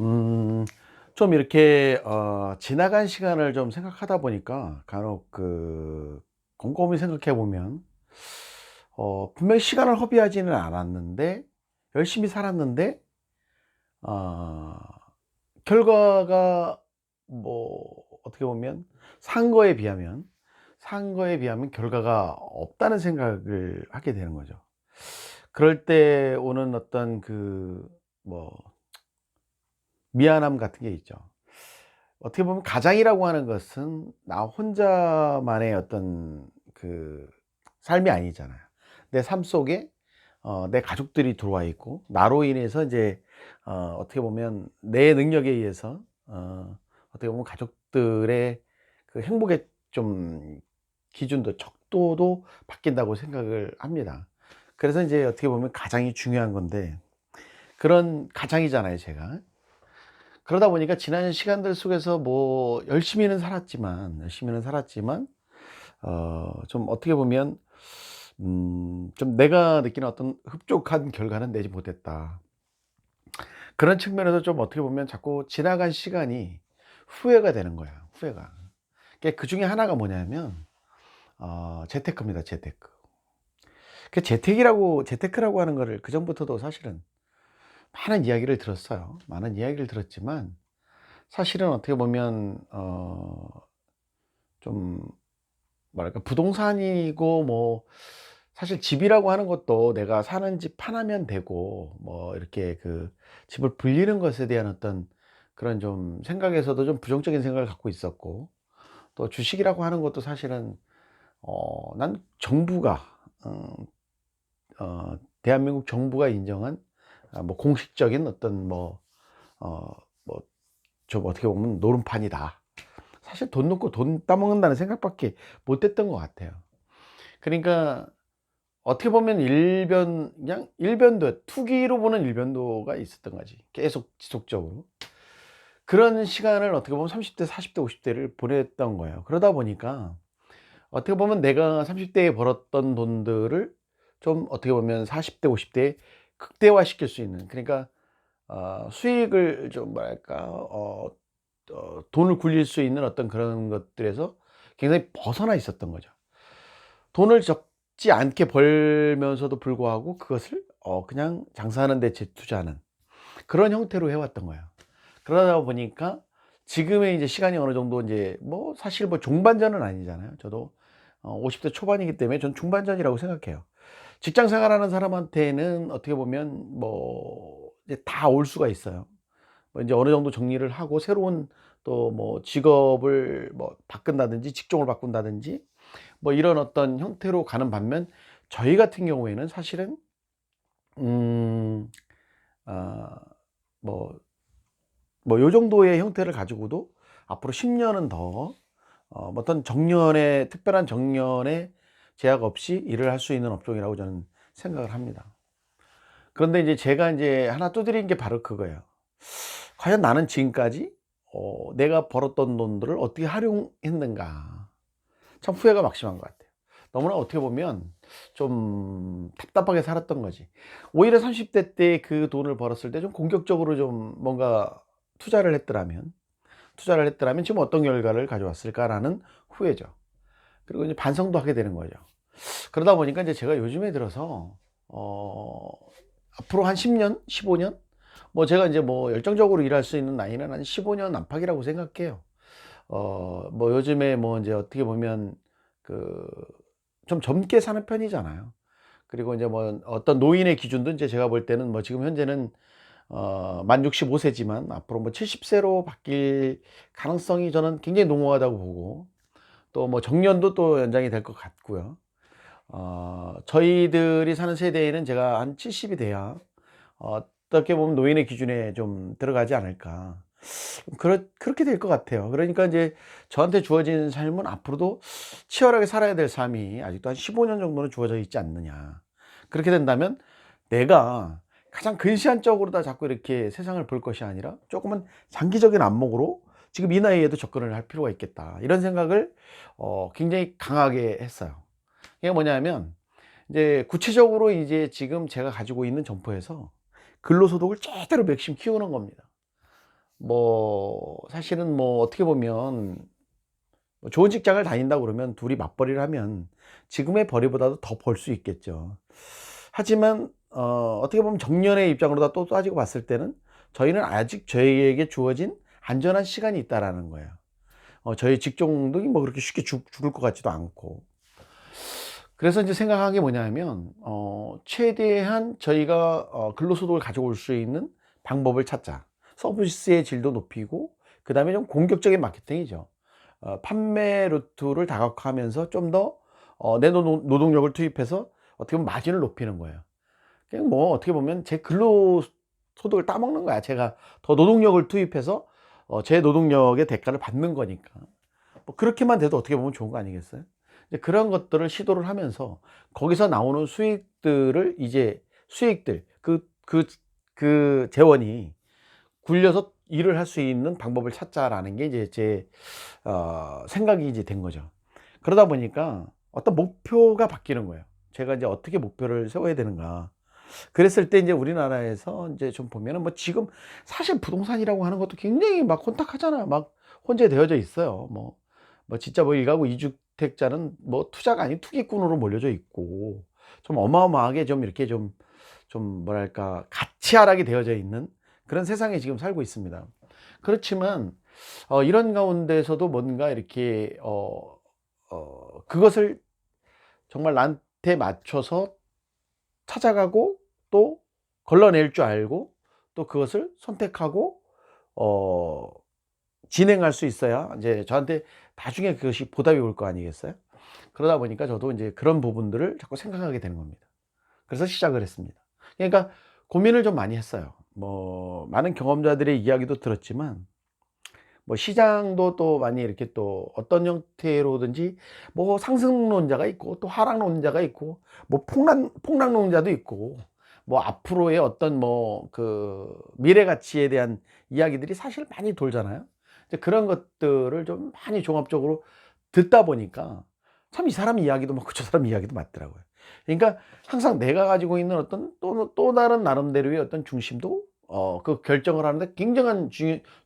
음. 좀 이렇게 지나간 시간을 좀 생각하다 보니까 간혹 곰곰이 생각해 보면 분명히 시간을 허비하지는 않았는데 열심히 살았는데 어 결과가 뭐 어떻게 보면 산 거에 비하면 결과가 없다는 생각을 하게 되는 거죠. 그럴 때 오는 어떤 뭐 미안함 같은 게 있죠. 어떻게 보면 가장이라고 하는 것은 나 혼자만의 어떤 삶이 아니잖아요. 내 삶 속에 내 가족들이 들어와 있고 나로 인해서 이제 어떻게 보면 내 능력에 의해서 어떻게 보면 가족들의 행복의 좀 기준도 척도도 바뀐다고 생각을 합니다. 그래서 이제 어떻게 보면 가장이 중요한 건데 그런 가장이잖아요, 제가. 그러다 보니까 지난 시간들 속에서 뭐 열심히는 살았지만 좀 어떻게 보면 좀 내가 느끼는 어떤 '흡족한 결과는 내지 못했다.' 그런 측면에서 좀 어떻게 보면 자꾸 지나간 시간이 후회가 되는 거예요, 후회가. 그중에 하나가 뭐냐면 재테크입니다, 재테크. 재테크라고 하는 거를 그전부터도 사실은 많은 이야기를 들었어요. 많은 이야기를 들었지만 사실은 어떻게 보면 좀 뭐랄까 부동산이고 뭐 사실 집이라고 하는 것도 내가 사는 집 하나면 되고 뭐 이렇게 집을 불리는 것에 대한 어떤 그런 좀 생각에서도 좀 부정적인 생각을 갖고 있었고, 또 주식이라고 하는 것도 사실은 난 정부가 대한민국 정부가 인정한 뭐 공식적인 어떤 어 뭐 좀 어떻게 보면 노름판이다. 사실 돈 넣고 돈 따먹는다는 생각밖에 못 했던 것 같아요. 그러니까 어떻게 보면 그냥 일변도, 투기로 보는 일변도가 있었던 거지. 계속 지속적으로. 그런 시간을 어떻게 보면 30 대, 40 대, 50 대를 보냈던 거예요. 그러다 보니까 어떻게 보면 내가 30 대에 벌었던 돈들을 좀 어떻게 보면 40 대, 50 대에 극대화시킬 수 있는, 그러니까 수익을 좀 뭐랄까 돈을 굴릴 수 있는 어떤 그런 것들에서 굉장히 벗어나 있었던 거죠. 돈을 적지 않게 벌면서도 불구하고 그것을 그냥 장사하는 데 재투자하는 그런 형태로 해 왔던 거예요. 그러다 보니까 지금의 이제 시간이 어느 정도 인제 뭐 사실 뭐 중반전은 아니잖아요. 저도 50대 초반이기 때문에 전 중반전이라고 생각해요. 직장 생활하는 사람한테는 어떻게 보면 뭐 이제 다 올 수가 있어요. 뭐 인제 어느 정도 정리를 하고 새로운 또 뭐 직업을 뭐 바꾼다든지 직종을 바꾼다든지 뭐 이런 어떤 형태로 가는 반면, 저희 같은 경우에는 사실은 음 아 뭐 요 정도의 형태를 가지고도 앞으로 10 년은 더 어떤 특별한 정년의 제약 없이 일을 할 수 있는 업종이라고 저는 생각을 합니다. 그런데 이제 제가 인제 하나 두드린 게 바로 그거예요. '과연 나는 지금까지 내가 벌었던 돈들을 어떻게 활용했는가.' 참 후회가 막심한 것 같아요. 너무나 어떻게 보면 좀 답답하게 살았던 거지. 오히려 30대 때 그 돈을 벌었을 때 좀 공격적으로 좀 뭔가 투자를 했더라면 지금 어떤 결과를 가져왔을까라는 후회죠. 그리고 이제 반성도 하게 되는 거죠. 그러다 보니까 이제 제가 요즘에 들어서 어 앞으로 한 10 년, 15년, 뭐 제가 인제 뭐 열정적으로 일할 수 있는 나이는 한 15년 안팎이라고 생각해요. 뭐 요즘에 뭐 인제 어떻게 보면 그 좀 젊게 사는 편이잖아요. 그리고 인제 뭐 어떤 노인의 기준도 인제 제가 볼 때는 뭐 지금 현재는 만 65 세지만 앞으로 뭐 70 세로 바뀔 가능성이 저는 굉장히 농후하다고 보고, 또 뭐 정년도 또 연장이 될 것 같고요. 저희들이 사는 세대에는 제가 한 70이 돼야 어떻게 보면 노인의 기준에 좀 들어가지 않을까. 그렇게 될 것 같아요. 그러니까 인제 저한테 주어진 삶은 앞으로도 치열하게 살아야 될 삶이 아직도 한 15년 정도는 주어져 있지 않느냐. 그렇게 된다면 내가 가장 근시안적으로 다 자꾸 이렇게 세상을 볼 것이 아니라 쪼끔은 장기적인 안목으로 '지금 이 나이에도 접근을 할 필요가 있겠다.' 이런 생각을 굉장히 강하게 했어요. 이게 뭐냐면 이제 구체적으로 이제 지금 제가 가지고 있는 점포에서 근로소득을 제대로 맥심 키우는 겁니다. 뭐 사실은 뭐 어떻게 보면 뭐 좋은 직장을 다닌다고 그러면 둘이 맞벌이를 하면 지금의 벌이보다도 더 벌 수 있겠죠. 하지만 어떻게 보면 정년의 입장으로 또 따지고 봤을 때는 저희는 아직 저희에게 주어진 안전한 시간이 있다라는 거예요. 저희 직종도 뭐 그렇게 쉽게 죽을 것 같지도 않고. 그래서 이제 생각한 게 뭐냐면 최대한 저희가 근로소득을 가져올 수 있는 방법을 찾자. 서비스의 질도 높이고 그다음에 좀 공격적인 마케팅이죠. 판매 루트를 다각화하면서 좀 더 내 노동력을 투입해서 어떻게 보면 마진을 높이는 거예요. 그냥 뭐 어떻게 보면 제 근로소득을 따먹는 거야. 제가 더 노동력을 투입해서 제 노동력의 대가를 받는 거니까. 뭐 그렇게만 돼도 어떻게 보면 좋은 거 아니겠어요? 이제 그런 것들을 시도를 하면서 거기서 나오는 수익들을 이제 수익들 그 재원이 굴려서 일을 할 수 있는 방법을 찾자라는 게 이제 제 생각이 이제 된 거죠. 그러다 보니까 어떤 목표가 바뀌는 거예요. 제가 이제 어떻게 목표를 세워야 되는가. 그랬을 때 이제 우리나라에서 이제 좀 보면은 뭐 지금 사실 부동산이라고 하는 것도 굉장히 막 혼탁하잖아요. 막 혼재되어져 있어요. 뭐 진짜 뭐 1가구 2주택자는 뭐 투자가 아닌 투기꾼으로 몰려져 있고 좀 어마어마하게 좀 이렇게 좀 뭐랄까 가치하락이 되어져 있는 그런 세상에 지금 살고 있습니다. 그렇지만 이런 가운데서도 뭔가 이렇게 그것을 정말 나한테 맞춰서 찾아가고 또 걸러낼 줄 알고 또 그것을 선택하고 어 진행할 수 있어야 이제 저한테 나중에 그것이 보답이 올 거 아니겠어요? 그러다 보니까 저도 인제 그런 부분들을 자꾸 생각하게 되는 겁니다. 그래서 시작을 했습니다. 그러니까 고민을 좀 많이 했어요. 뭐 많은 경험자들의 이야기도 들었지만 뭐 시장도 또 많이 이렇게 또 어떤 형태로든지 뭐 상승론자가 있고 또 하락론자가 있고 뭐 폭락론자도 있고 뭐 앞으로의 어떤 뭐 그 미래 가치에 대한 이야기들이 사실 많이 돌잖아요. 이제 그런 것들을 좀 많이 종합적으로 듣다 보니까 참 이 사람 이야기도 맞고 저 사람 이야기도 맞더라고요. 그러니까 항상 내가 가지고 있는 어떤 또 다른 나름대로의 어떤 중심도 그 결정을 하는데 굉장한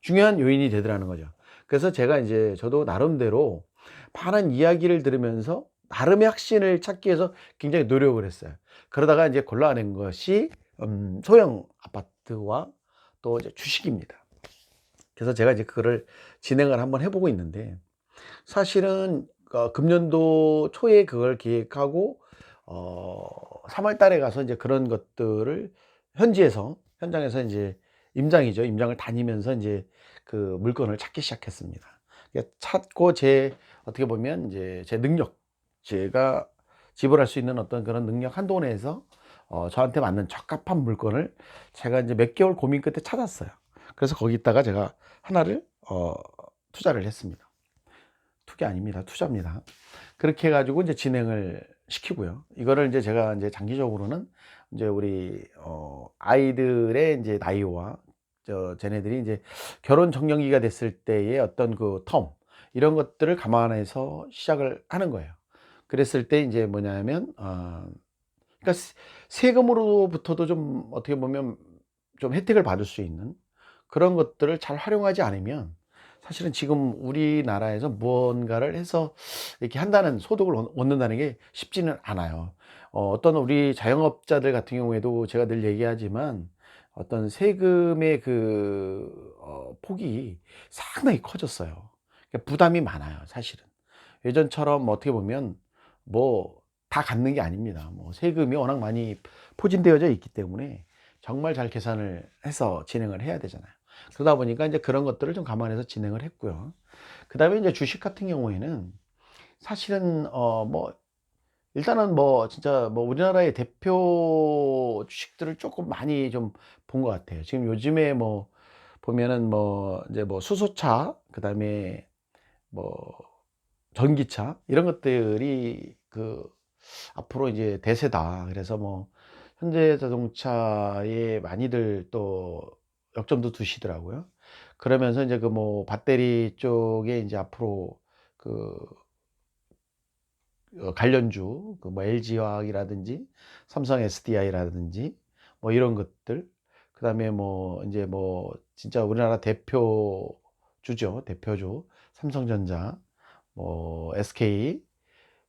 중요한 요인이 되더라는 거죠. 그래서 제가 이제 저도 나름대로 많은 이야기를 들으면서 나름의 확신을 찾기 위해서 굉장히 노력을 했어요. 그러다가 이제 골라낸 것이 소형 아파트와 또 이제 주식입니다. 그래서 제가 이제 그거를 진행을 한번 해 보고 있는데 사실은 금년도 초에 그걸 기획하고 3월 달에 가서 이제 그런 것들을 현장에서 인제 임장이죠. 임장을 다니면서 인제 그 물건을 찾기 시작했습니다. 찾고 어떻게 보면 인제 제 능력, 제가 지불할 수 있는 어떤 그런 능력 한도 내에서 저한테 맞는 적합한 물건을 제가 인제 몇 개월 고민 끝에 찾았어요. 그래서 거기다가 제가 하나를 투자를 했습니다. 투기 아닙니다. 투자입니다. 그렇게 해 가지고 이제 진행을 시키고요. 이거를 인제 제가 인제 장기적으로는 인제 우리 아이들의 인제 나이와 쟤네들이 인제 결혼 적령기가 됐을 때의 어떤 그 이런 것들을 감안해서 시작을 하는 거예요. 그랬을 때 인제 뭐냐면 그러니까 세금으로부터도 좀 어떻게 보면 좀 혜택을 받을 수 있는 그런 것들을 잘 활용하지 않으면 사실은 지금 우리나라에서 무언가를 해서 이렇게 한다는 소득을 얻는다는 게 쉽지는 않아요. 어떤 우리 자영업자들 같은 경우에도 제가 늘 얘기하지만 어떤 세금의 폭이 상당히 커졌어요. 그러니까 부담이 많아요, 사실은. 예전처럼 어떻게 보면 뭐 다 갚는 게 아닙니다. 뭐 세금이 워낙 많이 포진되어져 있기 때문에 정말 잘 계산을 해서 진행을 해야 되잖아요. 그러다 보니까 이제 그런 것들을 좀 감안해서 진행을 했고요. 그다음에 이제 주식 같은 경우에는 사실은 뭐 일단은 뭐 진짜 뭐 우리나라의 대표 주식들을 조금 많이 좀 본 것 같아요. 지금 요즘에 뭐 보면은 뭐 이제 뭐 수소차 그다음에 뭐 전기차 이런 것들이 앞으로 이제 대세다. 그래서 뭐 현대자동차에 많이들 또 역점도 두시더라고요. 그러면서 이제 그 뭐 배터리 쪽에 이제 앞으로 그 관련주 그 뭐 LG화학이라든지 삼성 SDI라든지 뭐 이런 것들 그다음에 뭐 이제 뭐 진짜 우리나라 대표주죠. 대표주 삼성전자, 뭐 SK,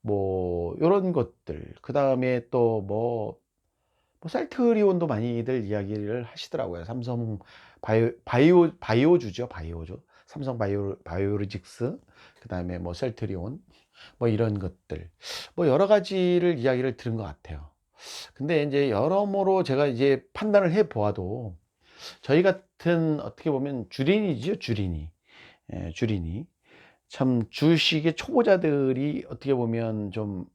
뭐 요런 것들. 그다음에 또 뭐 셀트리온도 많이들 이야기를 하시더라고요. 삼성 바이오주죠. 바이오주. 삼성 바이오로직스, 그다음에 뭐 셀트리온, 뭐 이런 것들. 뭐 여러 가지를 이야기를 들은 것 같아요. 근데 이제 여러모로 제가 이제 판단을 해 보아도 저희 같은 어떻게 보면 주린이죠, 주린이. 예, 주린이. 참 주식의 초보자들이 어떻게 보면 좀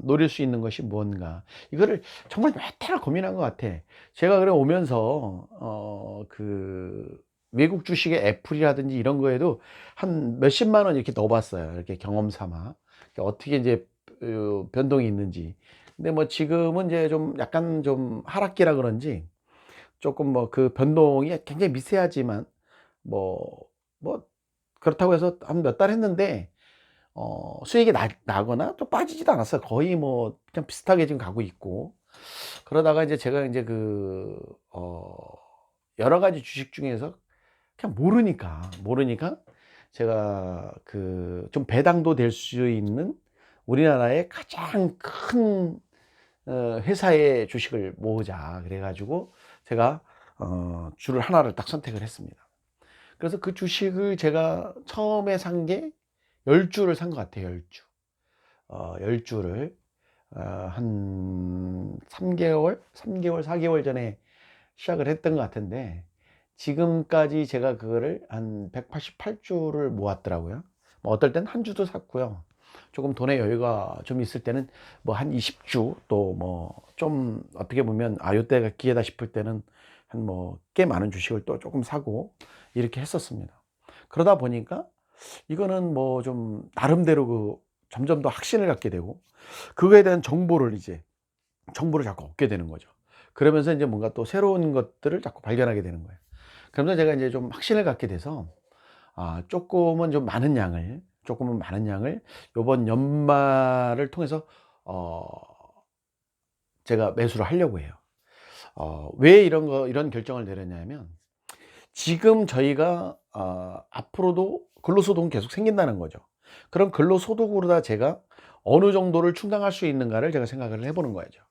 노릴 수 있는 것이 뭔가. 이거를 정말 몇 해를 고민한 것 같아. 제가 그래 오면서 외국 주식의 애플이라든지 이런 거에도 한 몇십만 원 이렇게 넣어 봤어요. 이렇게 경험 삼아. 어떻게 이제 변동이 있는지. 근데 뭐 지금은 이제 좀 약간 좀 하락기라 그런지 조금 뭐 그 변동이 굉장히 미세하지만 뭐 뭐 그렇다고 해서 한 몇 달 했는데 수익이 나거나 또 빠지지도 않았어요. 거의 뭐 그냥 비슷하게 지금 가고 있고. 그러다가 이제 제가 이제 여러 가지 주식 중에서 그냥 모르니까 제가 좀 배당도 될 수 있는 우리나라의 가장 큰 회사의 주식을 모으자 그래 가지고 제가 주를 하나를 딱 선택을 했습니다. 그래서 그 주식을 제가 처음에 산 게 10주를 산 것 같아요. 10주. 10주를 한 3개월, 4개월 전에 시작을 했던 것 같은데 지금까지 제가 그거를 한 188주를 모았더라고요. 뭐 어떨 땐 한 주도 샀고요. 조금 돈의 여유가 좀 있을 때는 뭐 한 20주, 또 뭐 좀 어떻게 보면 요때가 기회다 싶을 때는 한 뭐 꽤 많은 주식을 또 조금 사고 이렇게 했었습니다. 그러다 보니까 이거는 뭐 좀 나름대로 점점 더 확신을 갖게 되고 그거에 대한 정보를 자꾸 얻게 되는 거죠. 그러면서 이제 뭔가 또 새로운 것들을 자꾸 발견하게 되는 거예요. 그러면서 제가 이제 좀 확신을 갖게 돼서 조금은 많은 양을 요번 연말을 통해서 어 제가 매수를 하려고 해요. 왜 이런 결정을 내렸냐면 지금 저희가 앞으로도 근로소득은 계속 생긴다는 거죠. 그럼 근로소득으로다 제가 어느 정도를 충당할 수 있는가를 제가 생각을 해 보는 거죠.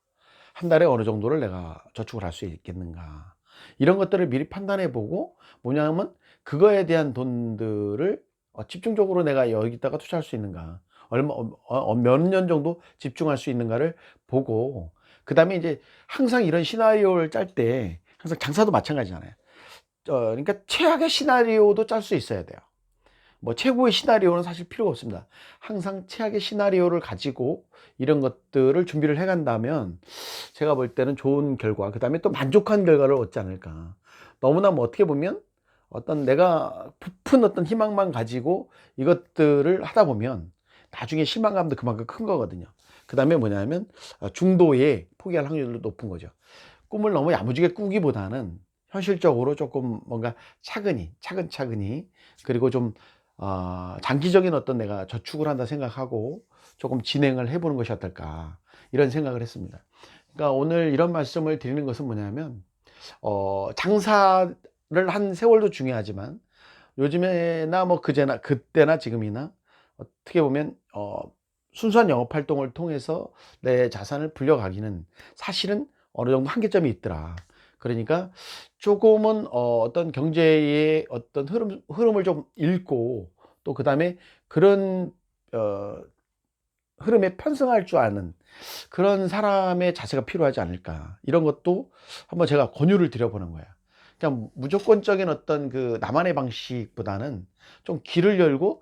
한 달에 어느 정도를 내가 저축을 할 수 있겠는가. 이런 것들을 미리 판단해 보고 뭐냐면 그거에 대한 돈들을 집중적으로 내가 여기다가 투자할 수 있는가. 몇 년 정도 집중할 수 있는가를 보고 그다음에 이제 항상 이런 시나리오를 짤 때 항상 장사도 마찬가지잖아요. 그러니까 최악의 시나리오도 짤 수 있어야 돼요. 뭐 최고의 시나리오는 사실 필요가 없습니다. 항상 최악의 시나리오를 가지고 이런 것들을 준비를 해 간다면 제가 볼 때는 좋은 결과, 그다음에 또 만족한 결과를 얻지 않을까. 너무나 뭐 어떻게 보면 어떤 내가 부푼 어떤 희망만 가지고 이것들을 하다 보면 나중에 실망감도 그만큼 큰 거거든요. 그다음에 뭐냐면 중도에 포기할 확률도 높은 거죠. 꿈을 너무 야무지게 꾸기보다는 현실적으로 조금 뭔가 차근차근히, 그리고 좀 장기적인 어떤 내가 저축을 한다 생각하고 조금 진행을 해 보는 것이 어떨까, 이런 생각을 했습니다. 그러니까 오늘 이런 말씀을 드리는 것은 뭐냐면 장사를 한 세월도 중요하지만 요즘에나 뭐 그제나 그때나 지금이나 어떻게 보면 순수한 영업 활동을 통해서 내 자산을 불려가기는 사실은 어느 정도 한계점이 있더라. 그러니까 조금은 어떤 경제의 어떤 흐름을 좀 읽고 또 그다음에 그런 어 흐름에 편승할 줄 아는 그런 사람의 자세가 필요하지 않을까. 이런 것도 한번 제가 권유를 드려보는 거예요. 그냥 무조건적인 어떤 나만의 방식보다는 좀 길을 열고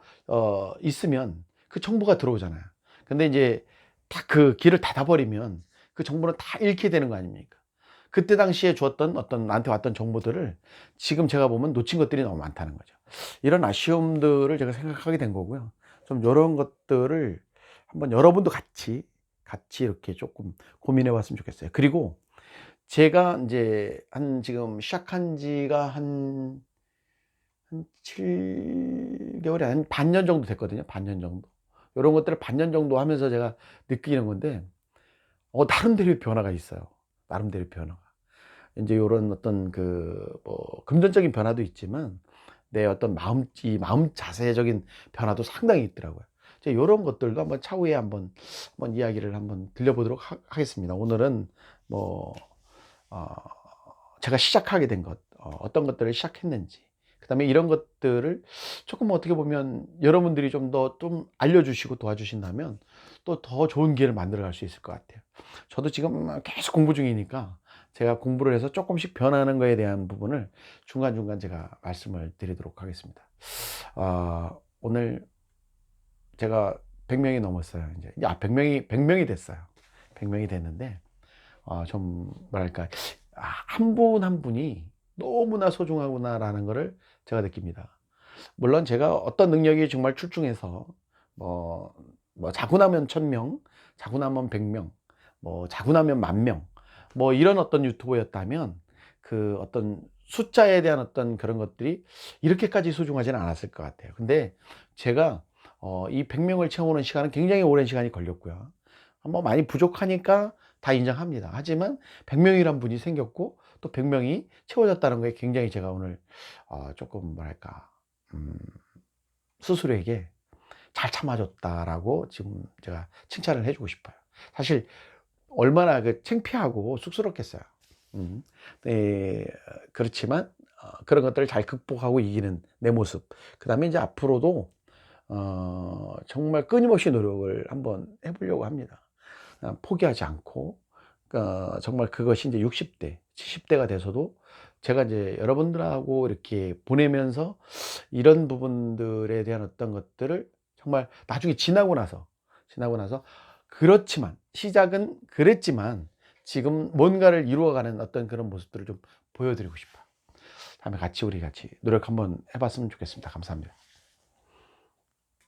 있으면 그 정보가 들어오잖아요. 근데 이제 딱 그 길을 닫아버리면 그 정보는 다 잃게 되는 거 아닙니까? 그때 당시에 주었던 어떤 나한테 왔던 정보들을 지금 제가 보면 놓친 것들이 너무 많다는 거죠. 이런 아쉬움들을 제가 생각하게 된 거고요. 좀 요런 것들을 한번 여러분도 같이 이렇게 조금 고민해 봤으면 좋겠어요. 그리고 제가 인제 지금 시작한 지가 한 7개월이 한 반년 정도 됐거든요. 반년 정도. 요런 것들을 반년 정도 하면서 제가 느끼는 건데 나름대로의 변화가 있어요. 나름대로의 변화가. 인제 요런 어떤 뭐 금전적인 변화도 있지만 내 어떤 마음 자세적인 변화도 상당히 있더라고요. 이제 요런 것들도 한번 차후에 한번 이야기를 한번 들려보도록 하겠습니다. 오늘은 뭐 어 제가 시작하게 된 것, 어떤 것들을 시작했는지, 그다음에 이런 것들을 조금 어떻게 보면 여러분들이 좀 알려주시고 도와주신다면 또 더 좋은 기회를 만들어 갈 수 있을 것 같아요. 저도 지금 계속 공부 중이니까 제가 공부를 해서 조금씩 변하는 거에 대한 부분을 중간중간 제가 말씀을 드리도록 하겠습니다. 오늘 제가 100명이 넘었어요. 이제 100명이 됐어요. 100명이 됐는데 좀 뭐랄까, 한 분 한 분이 너무나 소중하구나라는 거를 제가 느낍니다. 물론 제가 어떤 능력이 정말 출중해서 뭐 자고 나면 1000명, 자고 나면 100명, 뭐 자고 나면 10,000명, 뭐 이런 어떤 유튜버였다면 그 어떤 숫자에 대한 어떤 그런 것들이 이렇게까지 소중하지는 않았을 것 같아요. 근데 제가 이 100명을 채우는 시간은 굉장히 오랜 시간이 걸렸고요. 뭐 많이 부족하니까 다 인정합니다. 하지만 100명이란 분이 생겼고 또 100명이 채워졌다는 거에 굉장히 제가 오늘 조금 뭐랄까, 음 스스로에게 '잘 참아줬다.'라고 지금 제가 칭찬을 해 주고 싶어요. 사실 얼마나 창피하고 쑥스럽겠어요. 음. 네. 그렇지만 그런 것들을 잘 극복하고 이기는 내 모습, 그다음에 이제 앞으로도 정말 끊임없이 노력을 한번 해 보려고 합니다. 포기하지 않고, 정말 그것이 이제 60 대, 70 대가 돼서도 제가 이제 여러분들하고 이렇게 보내면서 이런 부분들에 대한 어떤 것들을 정말 나중에 지나고 나서 그렇지만 시작은 그랬지만 지금 뭔가를 이루어가는 어떤 그런 모습들을 좀 보여드리고 싶어요. 다음에 우리 같이 노력 한번 해 봤으면 좋겠습니다. 감사합니다.